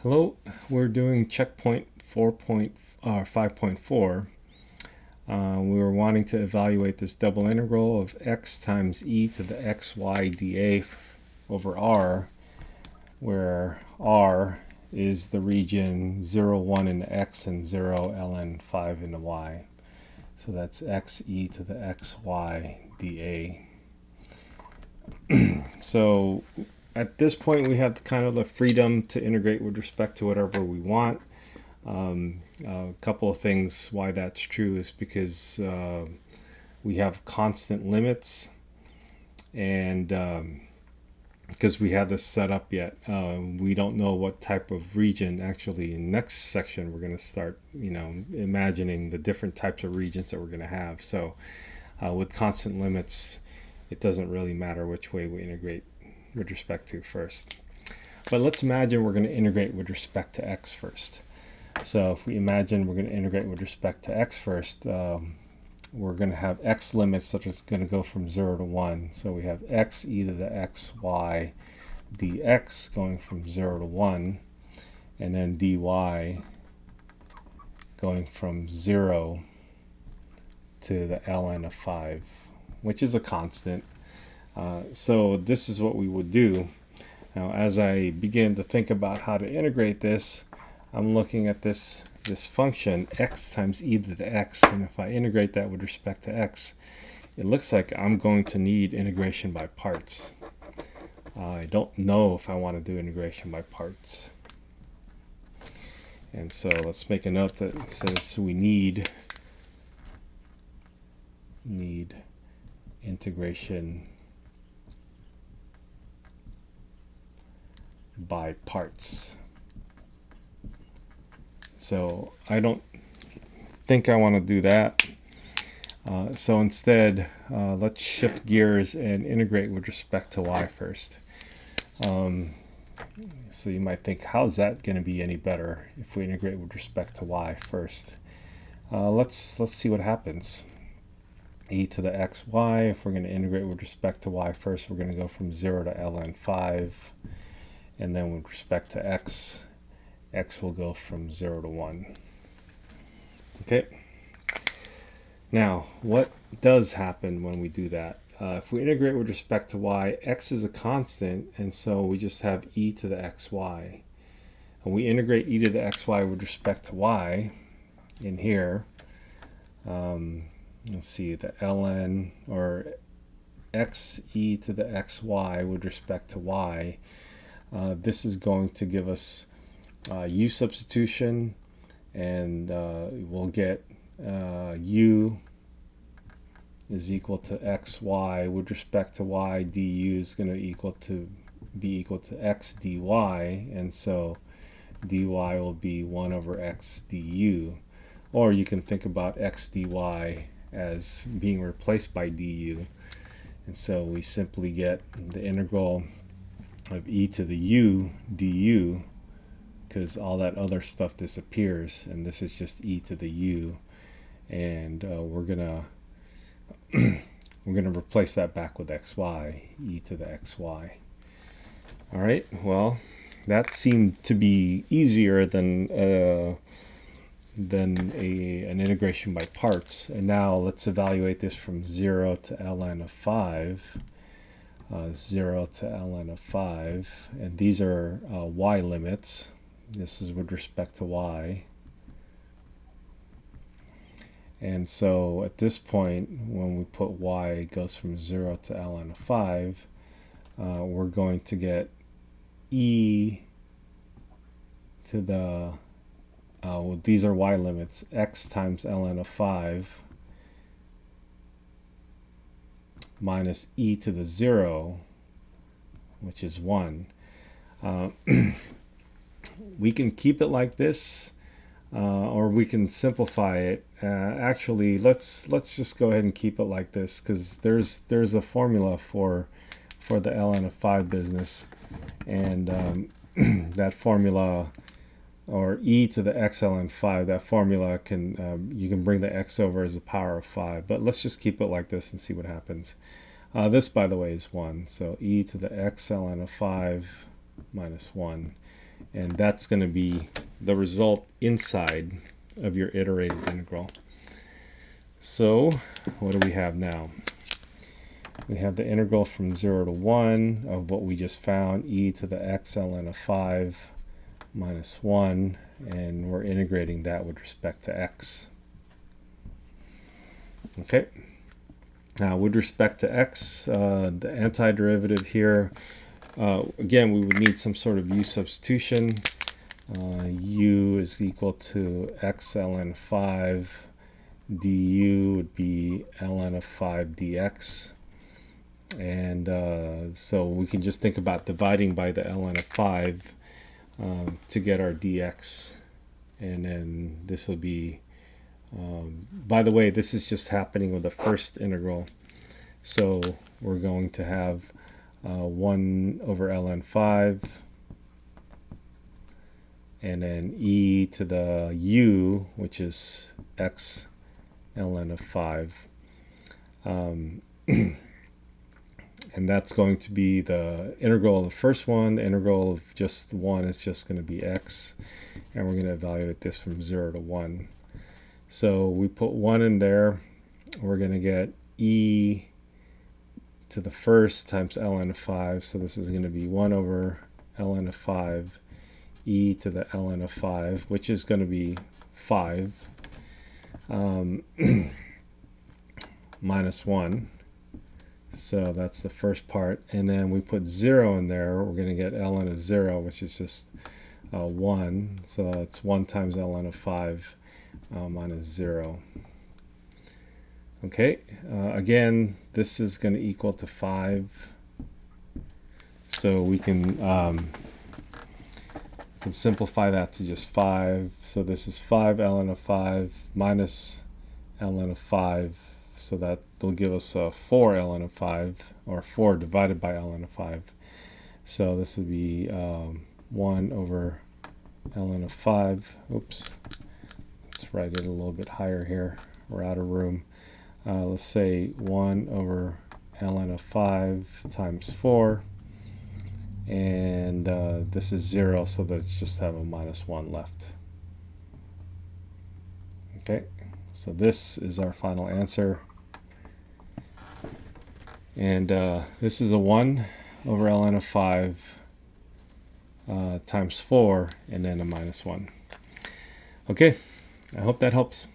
Hello, we're doing checkpoint 5.4. We were wanting to evaluate this double integral of x times e to the xy dA over r, where r is the region 0, 1 in the x and 0, ln 5 in the y. So that's x e to the xy dA. So at this point, we have kind of the freedom to integrate with respect to whatever we want. A couple of things why that's true is because we have constant limits, and because we have this set up yet, we don't know what type of region. Actually, in next section, we're going to start, imagining the different types of regions that we're going to have. So with constant limits, it doesn't really matter which way we integrate with respect to first. But let's imagine we're going to integrate with respect to x first. So if we imagine we're going to integrate with respect to x first, we're going to have x limits that is going to go from 0 to 1. So we have x e to the xy dx going from 0 to 1, and then dy going from 0 to the ln of 5, which is a constant. So this is what we would do. Now, as I begin to think about how to integrate this, I'm looking at this function x times e to the x, and if I integrate that with respect to x, it looks like I'm going to need integration by parts. I don't know if I want to do integration by parts. And so let's make a note that says we need integration by parts. So I don't think I want to do that. So instead, let's shift gears and integrate with respect to y first. So you might think, how's that going to be any better if we integrate with respect to y first? Let's see what happens. E to the xy, if we're going to integrate with respect to y first, we're going to go from 0 to ln 5. And then with respect to x will go from 0 to 1. Okay. Now, what does happen when we do that? If we integrate with respect to y, x is a constant, and so we just have e to the xy. And we integrate e to the xy with respect to y in here. Let's see, the ln, or x e to the xy with respect to y. This is going to give us u substitution, and we'll get u is equal to xy with respect to y. Du is going to be equal to x dy, and so dy will be 1 over x du. Or you can think about x dy as being replaced by du, and so we simply get the integral of e to the u du, because all that other stuff disappears, and this is just e to the u, and we're gonna replace that back with xy, e to the xy. All right, well, that seemed to be easier than an integration by parts. And now let's evaluate this from 0 to ln of 5. 0 to ln of 5, and these are y limits. This is with respect to y. And so at this point, when we put y goes from 0 to ln of 5, we're going to get e to the, well, these are y limits, x times ln of 5 minus e to the 0, which is 1. We can keep it like this, or we can simplify it. Actually, let's just go ahead and keep it like this, because there's a formula for the ln of 5 business, and that formula, or e to the x ln 5, that formula can, you can bring the x over as a power of 5, but let's just keep it like this and see what happens. This, by the way, is 1, so e to the x ln of 5 minus 1. and that's going to be the result inside of your iterated integral. So what do we have now? We have the integral from 0 to 1 of what we just found, e to the x ln of 5 minus 1, and we're integrating that with respect to x. Okay. Now, with respect to x, the antiderivative here, again, we would need some sort of u substitution. U is equal to x ln 5 du would be ln of 5 dx. And so we can just think about dividing by the ln of 5 to get our dx. And then this will be, by the way, this is just happening with the first integral. So we're going to have 1 over ln 5, and then e to the u, which is x ln of 5. And that's going to be the integral of the first one. The integral of just 1 is just going to be x. And we're going to evaluate this from 0 to 1. So we put 1 in there. We're going to get e to the first times ln of 5. So this is going to be 1 over ln of 5 e to the ln of 5, which is going to be 5 minus 1. So that's the first part. And then we put 0 in there. We're going to get ln of 0, which is just 1. So it's 1 times ln of 5 minus 0. Okay, again, this is going to equal to 5. So we can simplify that to just 5. So this is 5 ln of 5 minus ln of 5. So that will give us 4 ln of 5, or 4 divided by ln of 5. So this would be 1 over ln of 5. Oops. Let's write it a little bit higher here. We're out of room. Let's say 1 over ln of 5 times 4. And this is 0, so let's just have a minus 1 left. Okay, so this is our final answer. And this is a 1 over ln of 5 times 4, and then a minus 1. Okay, I hope that helps.